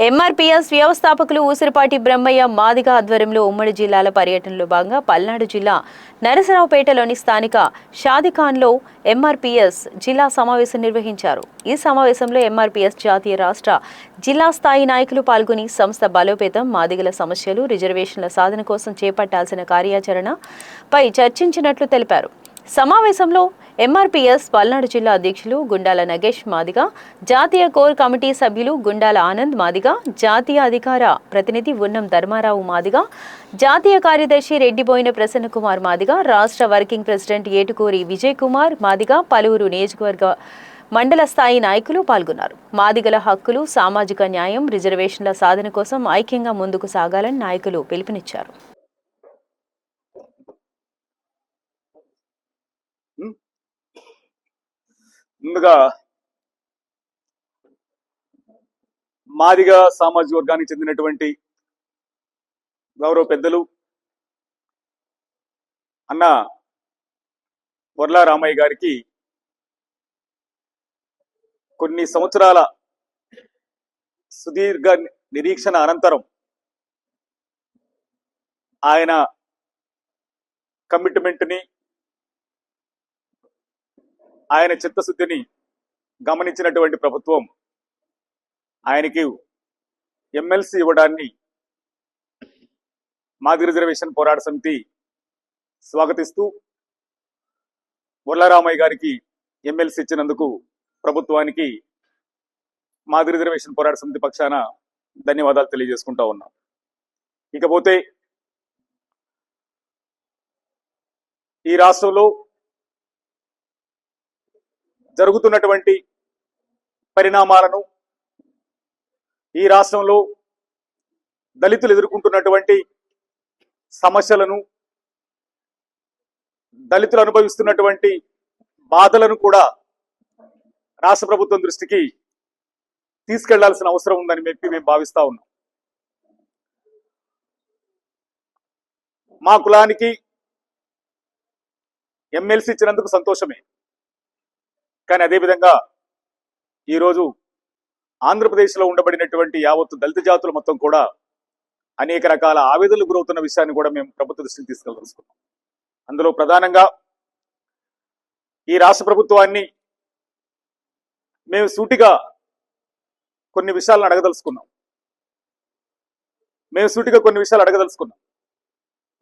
MRPS వ్యవస్థాపకులు ఊసిరిపాటి బ్రహ్మయ్య మాదిగ ఆధ్వర్యంలో ఉమ్మడి జిల్లాల పర్యటనలో భాగంగా పల్నాడు జిల్లా నరసరావుపేటలోని స్థానిక షాదిఖాన్లో ఎంఆర్పీఎస్ జిల్లా సమావేశం నిర్వహించారు. ఈ సమావేశంలో ఎంఆర్పీఎస్ జాతీయ రాష్ట్ర జిల్లా స్థాయి నాయకులు పాల్గొని సంస్థ బలోపేతం, మాదిగల సమస్యలు, రిజర్వేషన్ల సాధన కోసం చేపట్టాల్సిన కార్యాచరణపై చర్చించినట్లు తెలిపారు. సమావేశంలో ఎంఆర్పీఎస్ పల్నాడు జిల్లా అధ్యక్షులు గుండాల నగేష్ మాదిగ, జాతీయ కోర్ కమిటీ సభ్యులు గుండాల ఆనంద్ మాదిగ, జాతీయ అధికార ప్రతినిధి ఉన్నం ధర్మారావు మాదిగ, జాతీయ కార్యదర్శి రెడ్డిబోయిన ప్రసన్న కుమార్ మాదిగ, రాష్ట్ర వర్కింగ్ ప్రెసిడెంట్ ఏటుకూరి విజయ్ కుమార్ మాదిగ, పలువురు నియోజకవర్గ మండల స్థాయి నాయకులు పాల్గొన్నారు. మాదిగల హక్కులు, సామాజిక న్యాయం, రిజర్వేషన్ల సాధన కోసం ఐక్యంగా ముందుకు సాగాలని నాయకులు పిలుపునిచ్చారు. ముందుగా మాదిగ సామాజిక వర్గానికి చెందినటువంటి గౌరవ పెద్దలు అన్న వర్ల రామయ్య గారికి కొన్ని సంవత్సరాల సుదీర్ఘ నిరీక్షణ అనంతరం ఆయన కమిట్మెంట్ని, ఆయన చిత్తశుద్ధిని గమనించినటువంటి ప్రభుత్వం ఆయనకి ఎమ్మెల్సీ ఇవ్వడాన్ని మాదిగ రిజర్వేషన్ పోరాట సమితి స్వాగతిస్తూ వర్లరామయ్య గారికి ఎమ్మెల్సీ ఇచ్చినందుకు ప్రభుత్వానికి మాదిగ రిజర్వేషన్ పోరాట సమితి పక్షాన ధన్యవాదాలు తెలియజేసుకుంటా ఉన్నాం. ఇకపోతే ఈ రాష్ట్రంలో జరుగుతున్నటువంటి పరిణామాలను, ఈ రాష్ట్రంలో దళితులు ఎదుర్కొంటున్నటువంటి సమస్యలను, దళితులు అనుభవిస్తున్నటువంటి బాధలను కూడా రాష్ట్ర ప్రభుత్వం దృష్టికి తీసుకెళ్లాల్సిన అవసరం ఉందని మేము భావిస్తా ఉన్నాం. మా కులానికి ఎమ్మెల్సీ ఇచ్చినందుకు సంతోషమే, కానీ అదేవిధంగా ఈరోజు ఆంధ్రప్రదేశ్లో ఉండబడినటువంటి యావత్తు దళిత జాతులు మొత్తం కూడా అనేక రకాల ఆవేదనలు గురవుతున్న విషయాన్ని కూడా మేము ప్రభుత్వ దృష్టికి తీసుకెళ్దలుచుకున్నాం. అందులో ప్రధానంగా ఈ రాష్ట్ర ప్రభుత్వాన్ని మేము సూటిగా కొన్ని విషయాలను అడగదలుచుకున్నాం.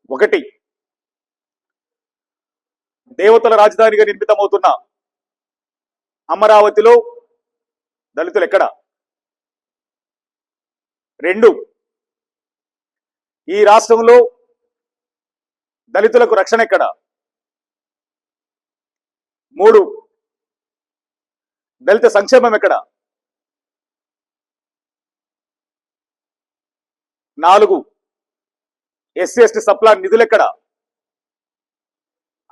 ఒకటి, దేవతల రాజధానిగా నిర్మితమవుతున్న అమరావతిలో దళితులు ఎక్కడ? 2, ఈ రాష్ట్రంలో దళితులకు రక్షణ ఎక్కడ? 3, దళిత సంక్షేమం ఎక్కడ? 4, ఎస్సీ ఎస్టీ సప్లాన్ నిధులు ఎక్కడ?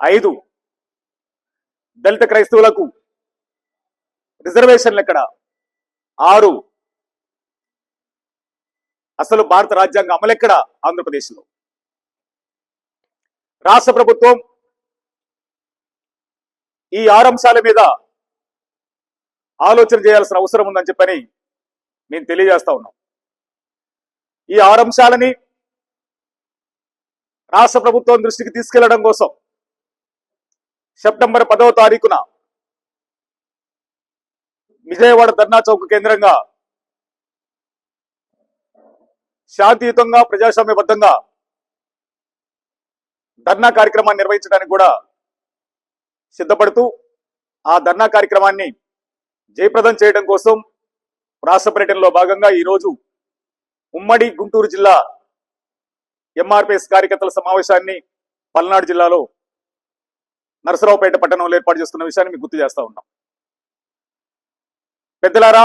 5, దళిత క్రైస్తవులకు రిజర్వేషన్లు ఎక్కడ? 6, అసలు భారత రాజ్యాంగ అమలు ఎక్కడ ఆంధ్రప్రదేశ్లో? రాష్ట్ర ప్రభుత్వం ఈ 6 అంశాల మీద ఆలోచన చేయాల్సిన అవసరం ఉందని చెప్పని నేను తెలియజేస్తా ఉన్నాం. ఈ 6 అంశాలని రాష్ట్ర ప్రభుత్వం దృష్టికి తీసుకెళ్లడం కోసం సెప్టెంబర్ 10వ తారీఖున విజయవాడ ధర్నా చౌక్ కేంద్రంగా శాంతియుతంగా, ప్రజాస్వామ్యబద్ధంగా ధర్నా కార్యక్రమాన్ని నిర్వహించడానికి కూడా సిద్ధపడుతూ ఆ ధర్నా కార్యక్రమాన్ని జయప్రదం చేయడం కోసం రాష్ట్ర పర్యటనలో భాగంగా ఈరోజు ఉమ్మడి గుంటూరు జిల్లా ఎంఆర్పీఎస్ కార్యకర్తల సమావేశాన్ని పల్నాడు జిల్లాలో నరసరావుపేట పట్టణంలో ఏర్పాటు చేసుకున్న విషయాన్ని మీకు గుర్తు చేస్తా ఉన్నాం. పెద్దలారా,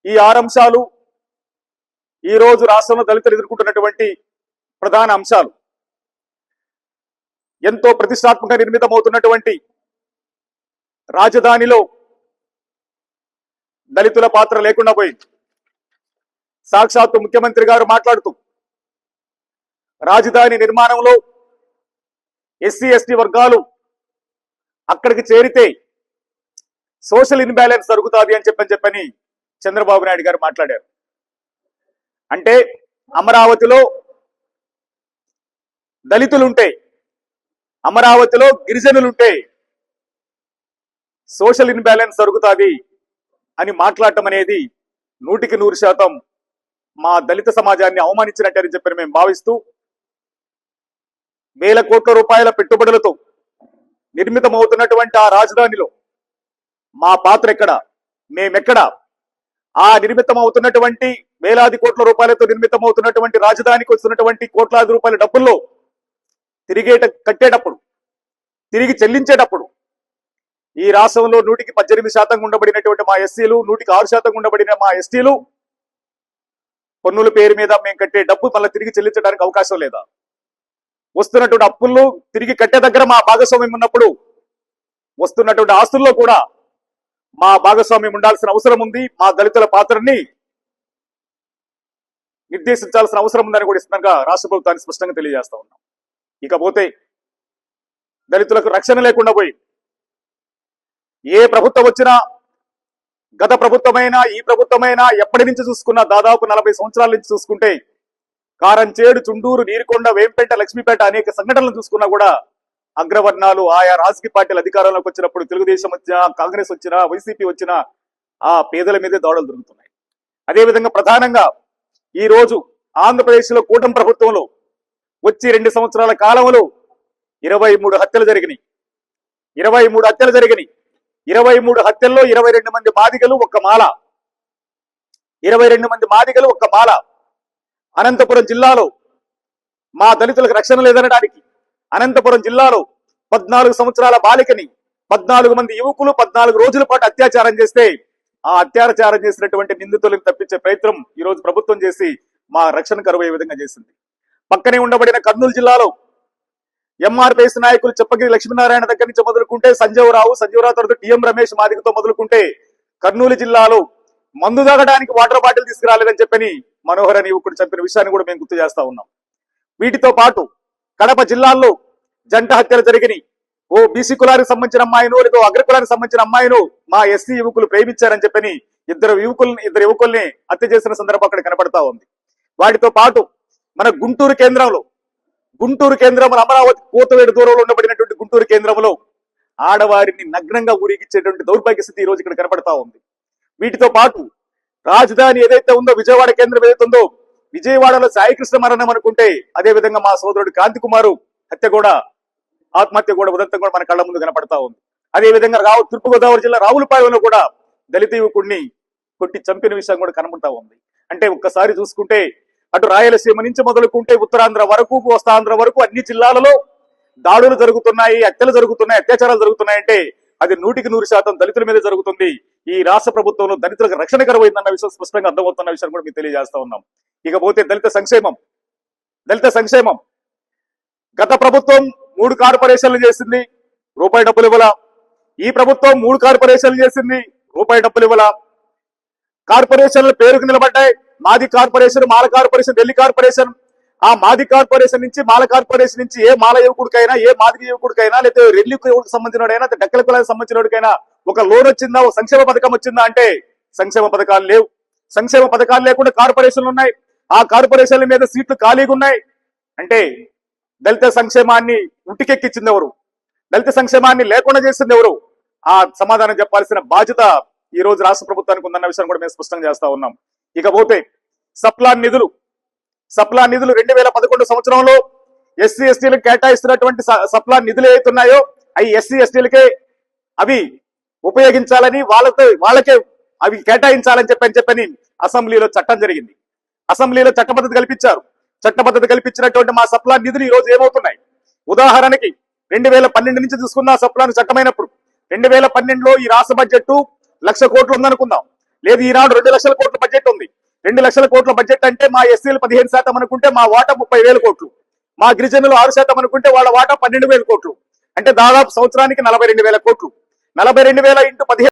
ఈ 6 అంశాలు ఈ రోజు రాష్ట్రంలో దళితులు ఎదుర్కొంటున్నటువంటి ప్రధాన అంశాలు. ఎంతో ప్రతిష్టాత్మకంగా నిర్మితమవుతున్నటువంటి రాజధానిలో దళితుల పాత్ర లేకుండా పోయింది. సాక్షాత్తు ముఖ్యమంత్రి గారు మాట్లాడుతూ రాజధాని నిర్మాణంలో ఎస్సీ ఎస్టీ వర్గాలు అక్కడికి చేరితే సోషల్ ఇన్బ్యాలెన్స్ జరుగుతుంది అని చెప్పని చంద్రబాబు నాయుడు గారు మాట్లాడారు. అంటే అమరావతిలో దళితులుంటే, అమరావతిలో గిరిజనులుంటే సోషల్ ఇన్బ్యాలెన్స్ జరుగుతుంది అని మాట్లాడటం అనేది 100% మా దళిత సమాజాన్ని అవమానించినట్టని చెప్పి మేము భావిస్తూ, వేల కోట్ల రూపాయల పెట్టుబడులతో నిర్మితమవుతున్నటువంటి ఆ రాజధానిలో మా పాత్ర ఎక్కడ, మేమెక్కడ? ఆ నిర్మితమవుతున్నటువంటి వేలాది కోట్ల రూపాయలతో నిర్మితమవుతున్నటువంటి రాజధానికి వస్తున్నటువంటి కోట్లాది రూపాయల డబ్బుల్లో కట్టేటప్పుడు, తిరిగి చెల్లించేటప్పుడు ఈ రాష్ట్రంలో 18% ఉండబడినటువంటి మా ఎస్సీలు, 6% ఉండబడిన మా ఎస్టీలు పన్నుల పేరు మీద మేము కట్టే డబ్బు మళ్ళీ తిరిగి చెల్లించడానికి అవకాశం లేదా? వస్తున్నటువంటి అప్పుల్లో తిరిగి కట్టే దగ్గర మా భాగస్వామ్యం ఉన్నప్పుడు వస్తున్నటువంటి ఆస్తుల్లో కూడా మా భాగస్వామ్యం ఉండాల్సిన అవసరం ఉంది. మా దళితుల పాత్రని నిర్దేశించాల్సిన అవసరం ఉందని కూడా ఇస్తున్నాగా రాష్ట్ర ప్రభుత్వాన్ని స్పష్టంగా తెలియజేస్తా ఉన్నాం. ఇకపోతే దళితులకు రక్షణ లేకుండా పోయి ఏ ప్రభుత్వం వచ్చినా, గత ప్రభుత్వమైనా ఈ ప్రభుత్వమైనా ఎప్పటి నుంచి చూసుకున్నా దాదాపు 40 సంవత్సరాల నుంచి చూసుకుంటే కారంచేడు, చుండూరు, నీరుకొండ, వేంపేట, లక్ష్మీపేట అనేక సంఘటనలు చూసుకున్నా కూడా అగ్రవర్ణాలు ఆయా రాజకీయ పార్టీల అధికారంలోకి వచ్చినప్పుడు తెలుగుదేశం వచ్చినా, కాంగ్రెస్ వచ్చినా, వైసీపీ వచ్చినా ఆ పేదల మీదే దాడులు జరుగుతున్నాయి. అదేవిధంగా ప్రధానంగా ఈ రోజు ఆంధ్రప్రదేశ్ లో కూటమి ప్రభుత్వంలో వచ్చి 2 సంవత్సరాల కాలంలో 23 హత్యలు జరిగినాయి. 23 హత్యలు జరిగినాయి. 23 హత్యల్లో 22 మంది మాదిగలు ఒక్క మాల. 22 మంది మాదిగలు ఒక్క మాల. అనంతపురం జిల్లాలో మా దళితులకు రక్షణ లేదనడానికి అనంతపురం జిల్లాలో 14 సంవత్సరాల బాలికని 14 మంది యువకులు 14 రోజుల పాటు అత్యాచారం చేస్తే ఆ అత్యాచారం చేసినటువంటి నిందితులను తప్పించే ప్రయత్నం ఈ రోజు ప్రభుత్వం చేసి మా రక్షణ కరువయ్యే విధంగా చేసింది. పక్కనే ఉండబడిన కర్నూలు జిల్లాలో ఎంఆర్పీఎస్ నాయకులు చెప్పగిరి లక్ష్మీనారాయణ దగ్గర నుంచి మొదలుకుంటే సంజీవరావు తర్వాత టిఎం రమేష్ మాదిగతో మొదలుకుంటే కర్నూలు జిల్లాలో మందు తాగడానికి వాటర్ బాటిల్ తీసుకురాలేదని చెప్పని మనోహర్ అని యువకుడు చెప్పిన విషయాన్ని కూడా మేము గుర్తు చేస్తా ఉన్నాం. వీటితో పాటు కడప జిల్లాల్లో జంట హత్యలు జరిగినాయి. ఓ బీసీ కులానికి సంబంధించిన అమ్మాయిను, లేదా అగ్ర కులానికి సంబంధించిన అమ్మాయిను మా ఎస్సీ యువకులు ప్రేమించారని చెప్పని ఇద్దరు యువకుల్ని హత్య చేసిన సందర్భం అక్కడ కనపడతా ఉంది. వాటితో పాటు మన గుంటూరు కేంద్రంలో అమరావతి కోతవేడు దూరంలో ఉండబడినటువంటి గుంటూరు కేంద్రంలో ఆడవారిని నగ్నంగా ఊరేగించేటువంటి దౌర్భాగ్య స్థితి ఈ రోజు ఇక్కడ కనపడతా ఉంది. వీటితో పాటు రాజధాని ఏదైతే ఉందో, విజయవాడ కేంద్రం ఏదైతే ఉందో, విజయవాడలో సాయికృష్ణ మరణం అనుకుంటే అదే విధంగా మా సోదరుడు కాంతి కుమారు ఆత్మహత్య కూడా ఉదంతం కూడా మన కళ్ళ ముందు కనపడతా ఉంది. అదే విధంగా తూర్పుగోదావరి జిల్లా రావులపాలెంలో కూడా దళిత యువకుడిని కొట్టి చంపిన విషయం కూడా కనబడతా ఉంది. అంటే ఒక్కసారి చూసుకుంటే అటు రాయలసీమ నుంచి మొదలుకుంటే ఉత్తరాంధ్ర వరకు, కోస్తాంధ్ర వరకు అన్ని జిల్లాలలో దాడులు జరుగుతున్నాయి, హత్యలు జరుగుతున్నాయి, అత్యాచారాలు జరుగుతున్నాయంటే అది 100% దళితుల మీద జరుగుతుంది. ఈ రాష్ట్ర ప్రభుత్వంలో దళితులకు రక్షణ కరువైందన్న విషయం స్పష్టంగా అర్థమవుతున్న విషయం కూడా మీకు తెలియజేస్తా ఉన్నాం. ఇకపోతే దళిత సంక్షేమం గత ప్రభుత్వం 3 కార్పొరేషన్లు చేసింది, రూపాయి డబ్బులు ఇవ్వాల. ఈ ప్రభుత్వం 3 కార్పొరేషన్లు చేసింది, రూపాయి డబ్బులు ఇవ్వాల. కార్పొరేషన్ల పేరుకు నిలబడ్డాయి. మాది కార్పొరేషన్, మాల కార్పొరేషన్, ఢిల్లీ కార్పొరేషన్. ఆ మాది కార్పొరేషన్ నుంచి, మాల కార్పొరేషన్ నుంచి ఏ మాల యువకుడికైనా, ఏ మాదిగ యువకుడికైనా, లేదా రెల్లి యువకుడికి సంబంధించినోడైనా, డక్కల కులానికి సంబంధించినోడికైనా ఒక లోన్ వచ్చిందా, ఒక సంక్షేమ పథకం వచ్చిందా అంటే సంక్షేమ పథకాలు లేవు. సంక్షేమ పథకాలు లేకుండా కార్పొరేషన్లు ఉన్నాయి. ఆ కార్పొరేషన్ల మీద సీట్లు ఖాళీగా ఉన్నాయి. అంటే దళిత సంక్షేమాన్ని ఉట్టికెక్కించింది ఎవరు? దళిత సంక్షేమాన్ని లేకుండా చేసింది ఎవరు? ఆ సమాధానం చెప్పాల్సిన బాధ్యత ఈ రోజు రాష్ట్ర ప్రభుత్వానికి ఉందన్న విషయాన్ని కూడా మేము స్పష్టంగా చేస్తా ఉన్నాం. ఇకపోతే సప్లాన్ నిధులు 2011 సంవత్సరంలో ఎస్సీ ఎస్టీలకు కేటాయిస్తున్నటువంటి సప్లాన్ నిధులు ఏవైతున్నాయో అవి ఎస్సీ ఎస్టీలకే అవి ఉపయోగించాలని, వాళ్ళకే అవి కేటాయించాలని చెప్పని అసెంబ్లీలో చట్టం జరిగింది. అసెంబ్లీలో చట్టబద్ధత కల్పించారు. చట్టబద్ధత కల్పించినటువంటి మా సప్లాన్ నిధులు ఈ రోజు ఏమవుతున్నాయి? ఉదాహరణకి 2012 నుంచి చూసుకున్న సప్లాన్ చట్టమైనప్పుడు 2012లో ఈ రాష్ట్ర బడ్జెట్ 1,00,000 కోట్లు ఉందనుకుందాం. లేదు, ఈనాడు 2 లక్షల కోట్ల బడ్జెట్ ఉంది. 2 లక్షల కోట్ల బడ్జెట్ అంటే మా ఎస్సీలు 15% అనుకుంటే మా వాటా 30,000 కోట్లు, మా గిరిజనులు 6% అనుకుంటే వాళ్ళ వాటా 12,000 కోట్లు. అంటే దాదాపు సంవత్సరానికి 42,000 కోట్లు. 42,000 × 15